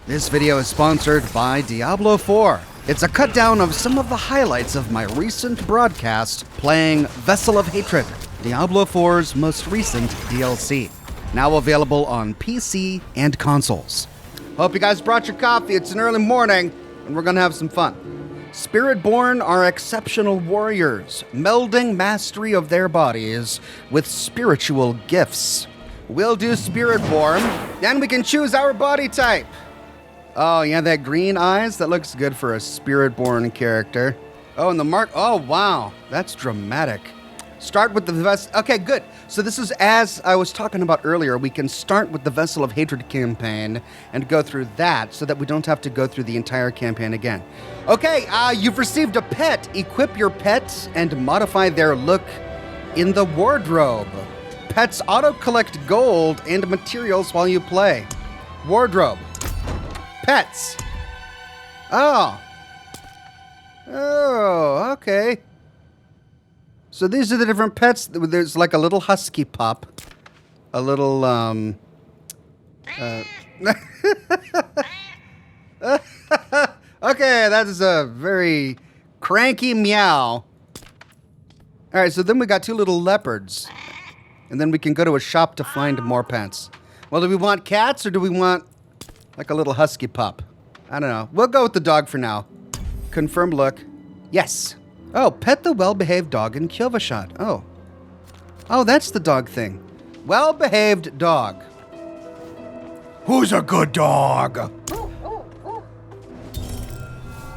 This video is sponsored by Diablo 4. It's a cut down of some of the highlights of my recent broadcast playing Vessel of Hatred, Diablo 4's most recent DLC. Now available on PC and consoles. Hope you guys brought your coffee. It's an early morning, and we're gonna have some fun. Spiritborn are exceptional warriors, melding mastery of their bodies with spiritual gifts. We'll do Spiritborn, then we can choose our body type. Oh, yeah, that green eyes? That looks good for a Spiritborn character. Oh, and the mark. Oh, wow. That's dramatic. Start with the Vessel. Okay, good. So this is, as I was talking about earlier, we can start with the Vessel of Hatred campaign and go through that so that we don't have to go through the entire campaign again. Okay, you've received a pet. Equip your pets and modify their look in the wardrobe. Pets auto-collect gold and materials while you play. Wardrobe. Pets. Oh, okay. So these are the different pets. There's like a little husky pup, a little, okay, that is a very cranky meow. All right, so then we got two little leopards, and then we can go to a shop to find more pets. Well, do we want cats or do we want like a little husky pup? I don't know. We'll go with the dog for now. Confirm look. Yes. Oh, pet the well-behaved dog in Kjolvashad. Oh. Oh, that's the dog thing. Well-behaved dog. Who's a good dog?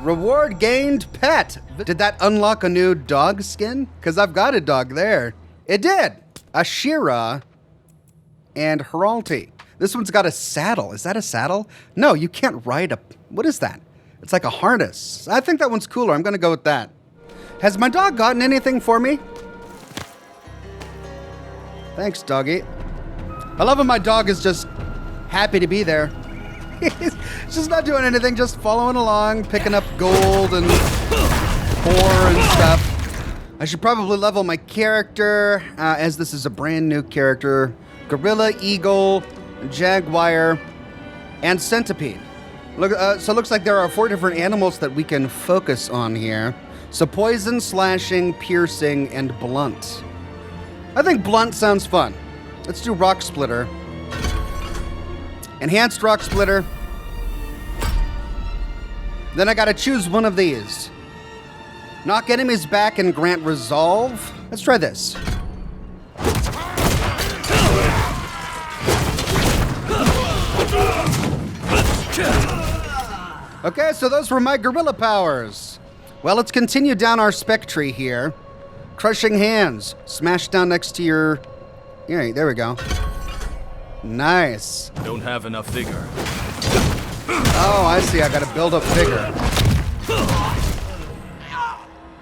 Reward gained pet. Did that unlock a new dog skin? Because I've got a dog there. It did. Ashira and Heralty. This one's got a saddle. Is that a saddle? No, you can't ride a... What is that? It's like a harness. I think that one's cooler. I'm going to go with that. Has my dog gotten anything for me? Thanks, doggy. I love when my dog is just happy to be there. He's just not doing anything, just following along, picking up gold and ore and stuff. I should probably level my character, as this is a brand new character. Gorilla, Eagle, Jaguar, and Centipede. Look, so it looks like there are 4 different animals that we can focus on here. So poison, slashing, piercing, and blunt. I think blunt sounds fun. Let's do rock splitter. Enhanced rock splitter. Then I gotta choose one of these. Knock enemies back and grant resolve. Let's try this. Okay, so those were my gorilla powers. Well, let's continue down our spec tree here. Crushing hands. Smash down next to your... Yeah, there we go. Nice. Don't have enough vigor. Oh, I see. I gotta build up vigor.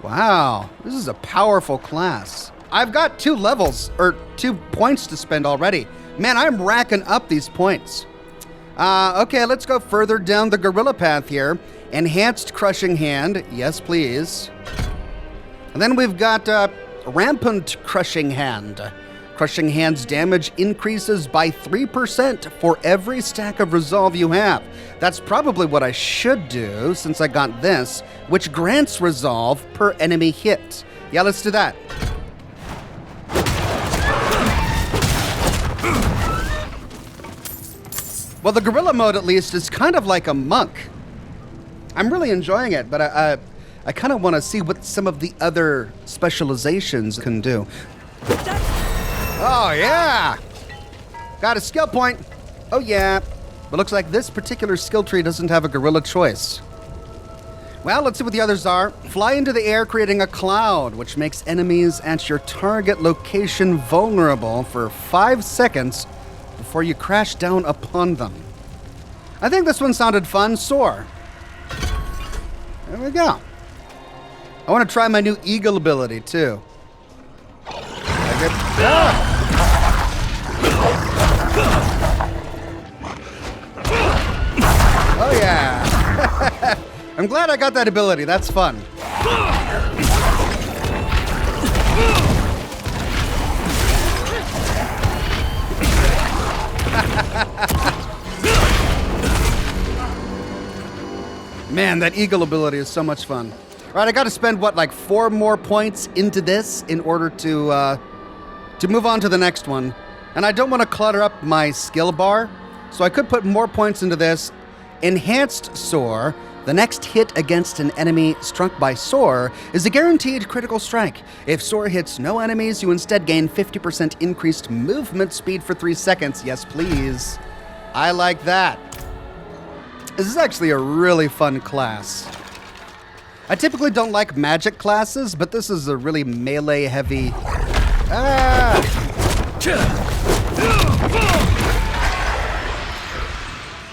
Wow, this is a powerful class. I've got 2 levels, or 2 points to spend already. Man, I'm racking up these points. Okay, let's go further down the gorilla path here. Enhanced crushing hand, yes please. And then we've got rampant crushing hand. Crushing hand's damage increases by 3% for every stack of resolve you have. That's probably what I should do since I got this, which grants resolve per enemy hit. Yeah, let's do that. Well, the gorilla mode, at least, is kind of like a monk. I'm really enjoying it, but I kind of want to see what some of the other specializations can do. Oh, yeah! Got a skill point. Oh, yeah. But looks like this particular skill tree doesn't have a gorilla choice. Well, let's see what the others are. Fly into the air, creating a cloud, which makes enemies at your target location vulnerable for 5 seconds before you crash down upon them. I think this one sounded fun. Soar. There we go. I want to try my new eagle ability, too. Oh, yeah. I'm glad I got that ability. That's fun. Man, that eagle ability is so much fun. All right, I got to spend, what, like 4 more points into this in order to move on to the next one. And I don't want to clutter up my skill bar, so I could put more points into this. Enhanced Soar. The next hit against an enemy struck by Soar is a guaranteed critical strike. If Soar hits no enemies, you instead gain 50% increased movement speed for 3 seconds. Yes, please. I like that. This is actually a really fun class. I typically don't like magic classes, but this is a really melee-heavy...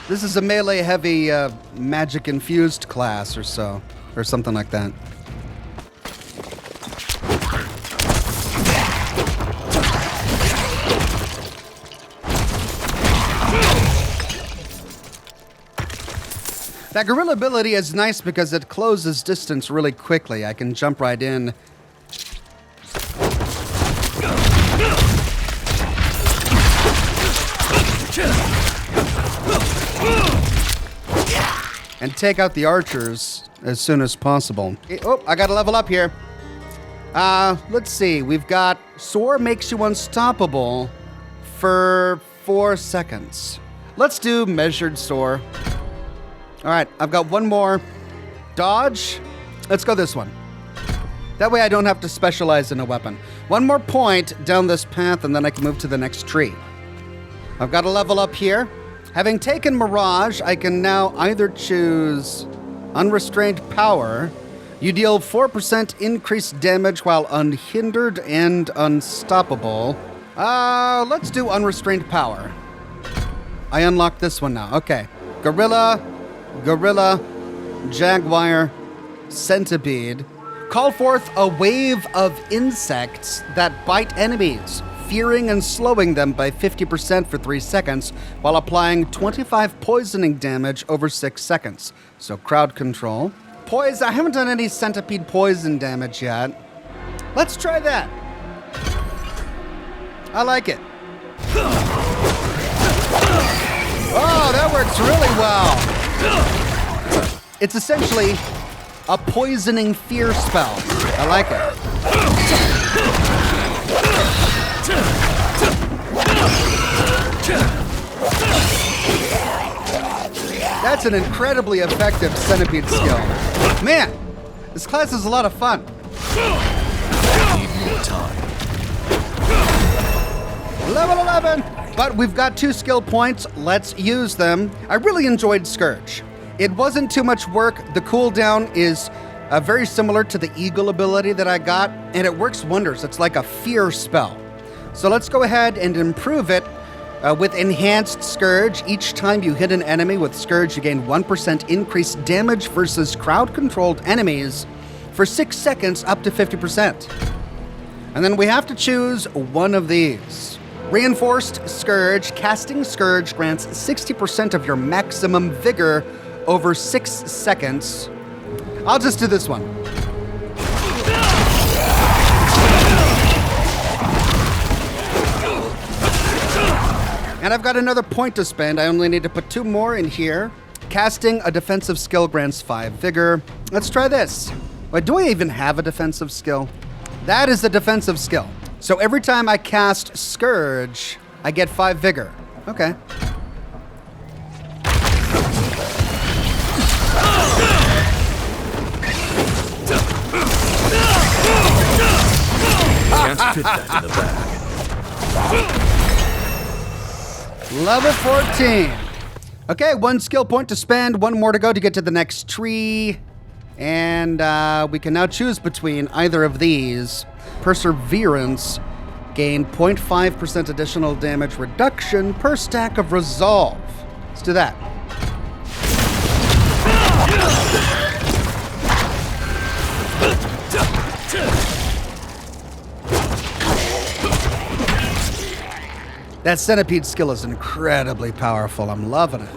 This is a melee-heavy, magic-infused class or so. Or something like that. That gorilla ability is nice because it closes distance really quickly. I can jump right in. And take out the archers as soon as possible. Oh, I gotta level up here. Let's see. We've got Soar makes you unstoppable for 4 seconds. Let's do measured Soar. All right, I've got one more. Dodge. Let's go this one. That way I don't have to specialize in a weapon. One more point down this path and then I can move to the next tree. I've got to level up here. Having taken Mirage, I can now either choose Unrestrained Power. You deal 4% increased damage while unhindered and unstoppable. Let's do Unrestrained Power. I unlocked this one now. Okay. Gorilla, Jaguar, Centipede. Call forth a wave of insects that bite enemies, fearing and slowing them by 50% for 3 seconds, while applying 25 poisoning damage over 6 seconds. So crowd control. Poison. I haven't done any centipede poison damage yet. Let's try that. I like it. Oh, that works really well. It's essentially a poisoning fear spell. I like it. That's an incredibly effective centipede skill. Man, this class is a lot of fun. Need more time. Level 11. But we've got 2 skill points. Let's use them. I really enjoyed Scourge. It wasn't too much work. The cooldown is very similar to the Eagle ability that I got, and it works wonders. It's like a fear spell. So let's go ahead and improve it with Enhanced Scourge. Each time you hit an enemy with Scourge, you gain 1% increased damage versus crowd-controlled enemies for 6 seconds up to 50%. And then we have to choose one of these. Reinforced Scourge. Casting Scourge grants 60% of your maximum vigor over 6 seconds. I'll just do this one. And I've got another point to spend. I only need to put 2 more in here. Casting a defensive skill grants 5 vigor. Let's try this. Wait, do I even have a defensive skill? That is a defensive skill. So every time I cast Scourge, I get 5 vigor. Okay. Can't fit that in the bag. Level 14. Okay, 1 skill point to spend, 1 more to go to get to the next tree. And we can now choose between either of these. Perseverance. Gain 0.5% additional damage reduction per stack of Resolve. Let's do that. That centipede skill is incredibly powerful. I'm loving it.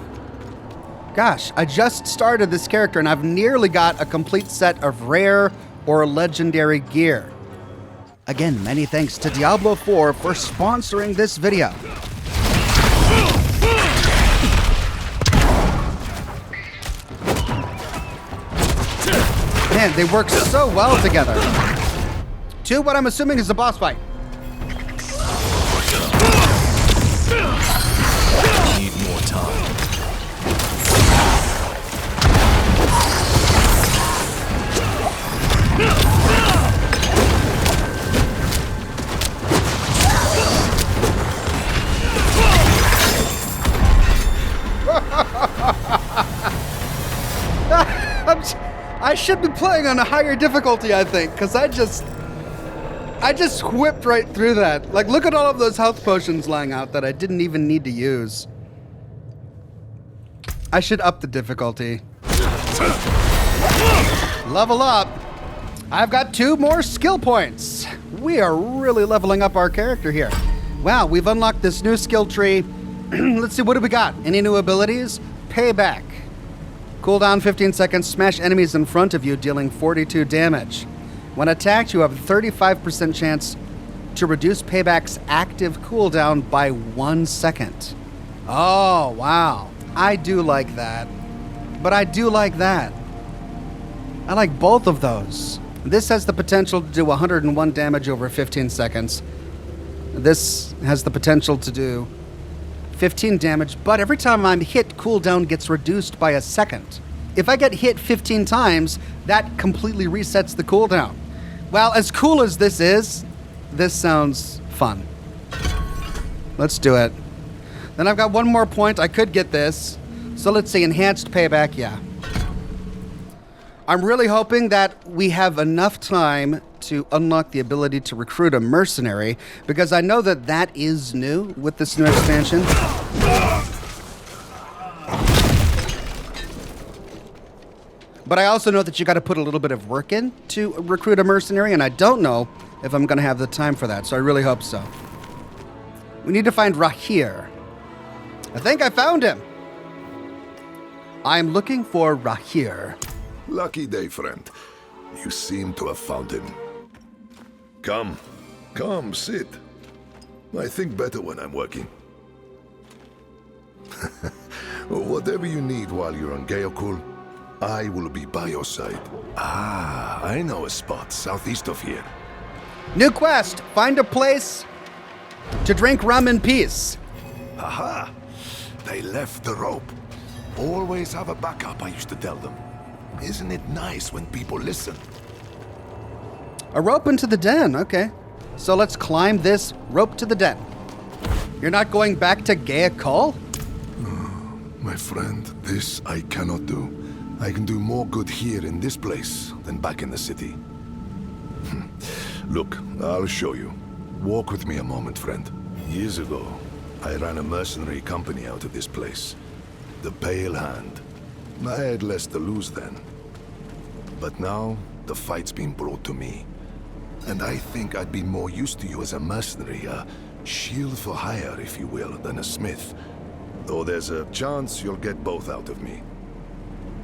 Gosh, I just started this character and I've nearly got a complete set of rare or legendary gear. Again, many thanks to Diablo 4 for sponsoring this video. Man, they work so well together. 2, what I'm assuming is a boss fight. Need more time. I should be playing on a higher difficulty, I think, because I just whipped right through that. Like, look at all of those health potions lying out that I didn't even need to use. I should up the difficulty. Level up. I've got 2 more skill points. We are really leveling up our character here. Wow, we've unlocked this new skill tree. Let's see, what do we got? Any new abilities? Payback. Cooldown 15 seconds, smash enemies in front of you, dealing 42 damage. When attacked, you have a 35% chance to reduce Payback's active cooldown by 1 second. Oh, wow. I do like that. But I do like that. I like both of those. This has the potential to do 101 damage over 15 seconds. This has the potential to do 15 damage, but every time I'm hit, cooldown gets reduced by a second. If I get hit 15 times, that completely resets the cooldown. Well, as cool as this is, this sounds fun. Let's do it. Then I've got 1 more point. I could get this. So let's see, enhanced payback, yeah. I'm really hoping that we have enough time to unlock the ability to recruit a mercenary, because I know that that is new with this new expansion. But I also know that you got to put a little bit of work in to recruit a mercenary, and I don't know if I'm going to have the time for that, so I really hope so. We need to find Rahir. I think I found him. I'm looking for Rahir. Lucky day, friend. You seem to have found him. Come, sit. I think better when I'm working. Whatever you need while you're on Geokul, I will be by your side. Ah, I know a spot southeast of here. New quest, find a place to drink rum in peace. Haha, they left the rope. Always have a backup, I used to tell them. Isn't it nice when people listen? A rope into the den, okay. So let's climb this rope to the den. You're not going back to Geokul? My friend, this I cannot do. I can do more good here in this place than back in the city. Look, I'll show you. Walk with me a moment, friend. Years ago, I ran a mercenary company out of this place. The Pale Hand. I had less to lose then. But now, the fight's been brought to me. And I think I'd be more used to you as a mercenary, a shield for hire, if you will, than a smith. Though there's a chance you'll get both out of me.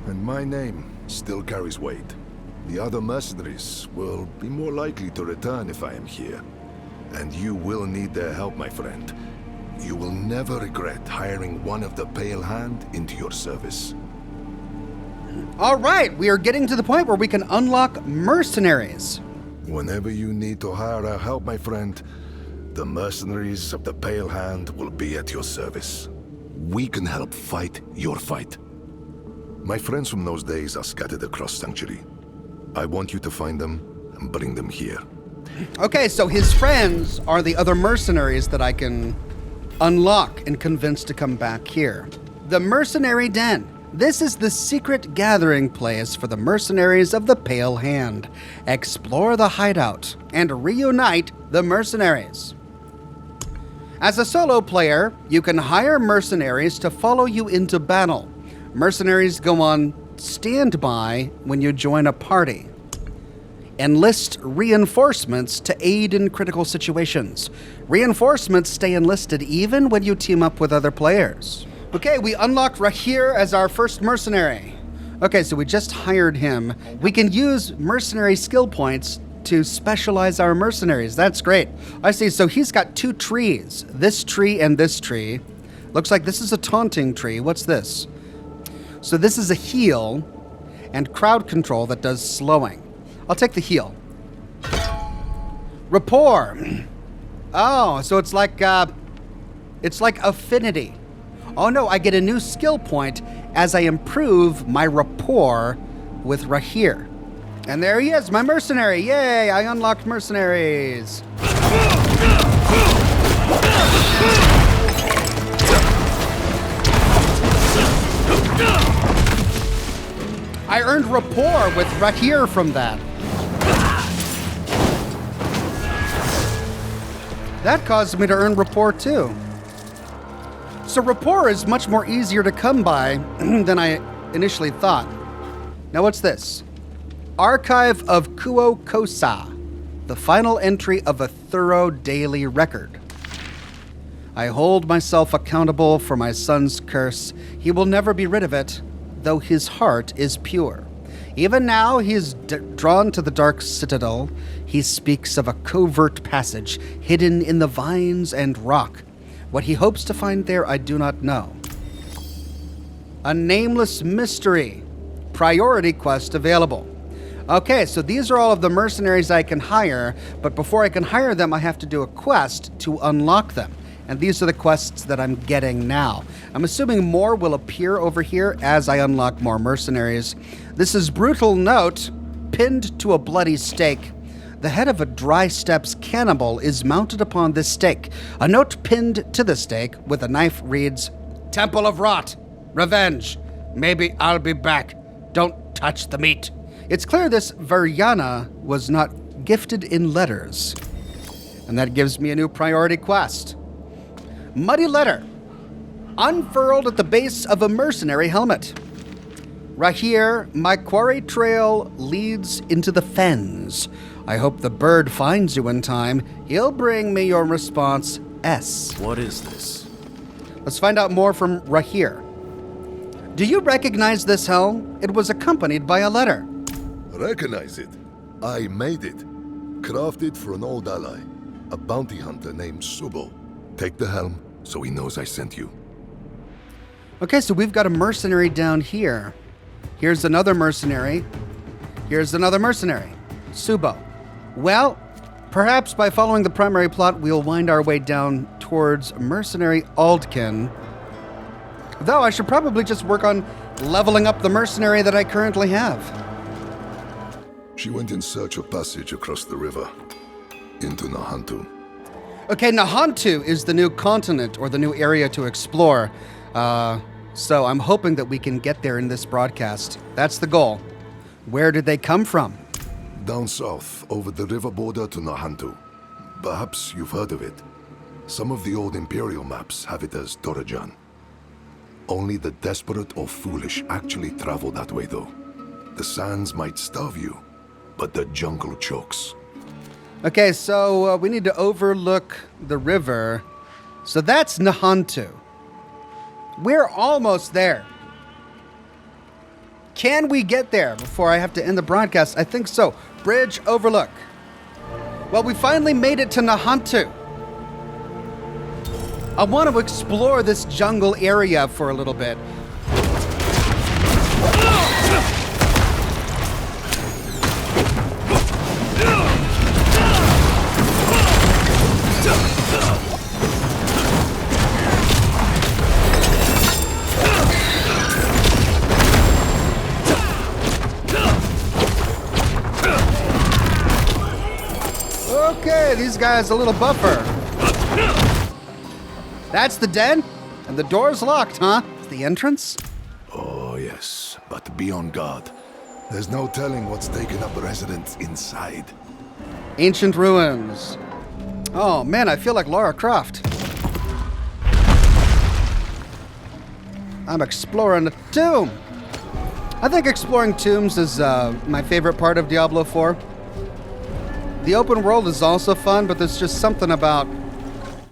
And my name still carries weight. The other mercenaries will be more likely to return if I am here. And you will need their help, my friend. You will never regret hiring one of the Pale Hand into your service. All right, we are getting to the point where we can unlock mercenaries. Whenever you need to hire our help, my friend, the mercenaries of the Pale Hand will be at your service. We can help fight your fight. My friends from those days are scattered across Sanctuary. I want you to find them and bring them here. Okay, so his friends are the other mercenaries that I can unlock and convince to come back here. The Mercenary Den. This is the secret gathering place for the mercenaries of the Pale Hand. Explore the hideout and reunite the mercenaries. As a solo player, you can hire mercenaries to follow you into battle. Mercenaries go on standby when you join a party. Enlist reinforcements to aid in critical situations. Reinforcements stay enlisted even when you team up with other players. Okay, we unlocked Rahir as our first mercenary. Okay, so we just hired him. We can use mercenary skill points to specialize our mercenaries. That's great. I see, so he's got 2 trees. This tree and this tree. Looks like this is a taunting tree. What's this? So this is a heal. and crowd control that does slowing. I'll take the heal. Rapport. Oh, so it's like affinity. Oh no, I get a new skill point as I improve my rapport with Rahir. And there he is, my mercenary. Yay, I unlocked mercenaries. I earned rapport with Rahir from that. That caused me to earn rapport too. So rapport is much more easier to come by than I initially thought. Now what's this? Archive of Kuo Kosa, the final entry of a thorough daily record. I hold myself accountable for my son's curse. He will never be rid of it, though his heart is pure. Even now, he is drawn to the dark citadel. He speaks of a covert passage hidden in the vines and rock. What he hopes to find there, I do not know. A nameless mystery. Priority quest available. Okay, so these are all of the mercenaries I can hire, but before I can hire them, I have to do a quest to unlock them. And these are the quests that I'm getting now. I'm assuming more will appear over here as I unlock more mercenaries. This is Brutal Note, pinned to a bloody stake. The head of a Dry Steppes cannibal is mounted upon this stake. A note pinned to the stake with a knife reads, Temple of Rot, Revenge. Maybe I'll be back. Don't touch the meat. It's clear this Varyana was not gifted in letters. And that gives me a new priority quest. Muddy letter, unfurled at the base of a mercenary helmet. Rahir, my quarry trail leads into the fens. I hope the bird finds you in time. He'll bring me your response, S. What is this? Let's find out more from Rahir. Do you recognize this helm? It was accompanied by a letter. Recognize it. I made it. Crafted for an old ally, a bounty hunter named Subo. Take the helm so he knows I sent you. Okay, so we've got a mercenary down here. Here's another mercenary. Here's another mercenary. Subo. Well, perhaps by following the primary plot, we'll wind our way down towards mercenary Aldkin. Though I should probably just work on leveling up the mercenary that I currently have. She went in search of passage across the river, into Nahantu. Okay, Nahantu is the new continent or the new area to explore. So I'm hoping that we can get there in this broadcast. That's the goal. Where did they come from? Down south, over the river border to Nahantu. Perhaps you've heard of it. Some of the old Imperial maps have it as Dorojan. Only the desperate or foolish actually travel that way, though. The sands might starve you, but the jungle chokes. Okay, so we need to overlook the river. So that's Nahantu. We're almost there. Can we get there before I have to end the broadcast? I think so. Bridge overlook. Well, we finally made it to Nahantu. I want to explore this jungle area for a little bit. Okay, these guys a little buffer. That's the den? And the door's locked, huh? The entrance? Oh, yes, but be on guard. There's no telling what's taken up residence inside. Ancient ruins. Oh man, I feel like Lara Croft. I'm exploring a tomb. I think exploring tombs is my favorite part of Diablo 4. The open world is also fun, but there's just something about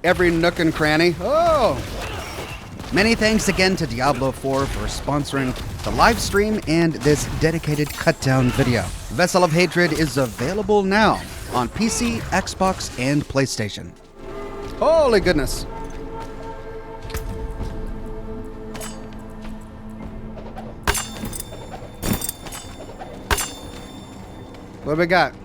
every nook and cranny. Oh! Many thanks again to Diablo 4 for sponsoring the live stream and this dedicated cut-down video. Vessel of Hatred is available now on PC, Xbox, and PlayStation. Holy goodness. What do we got?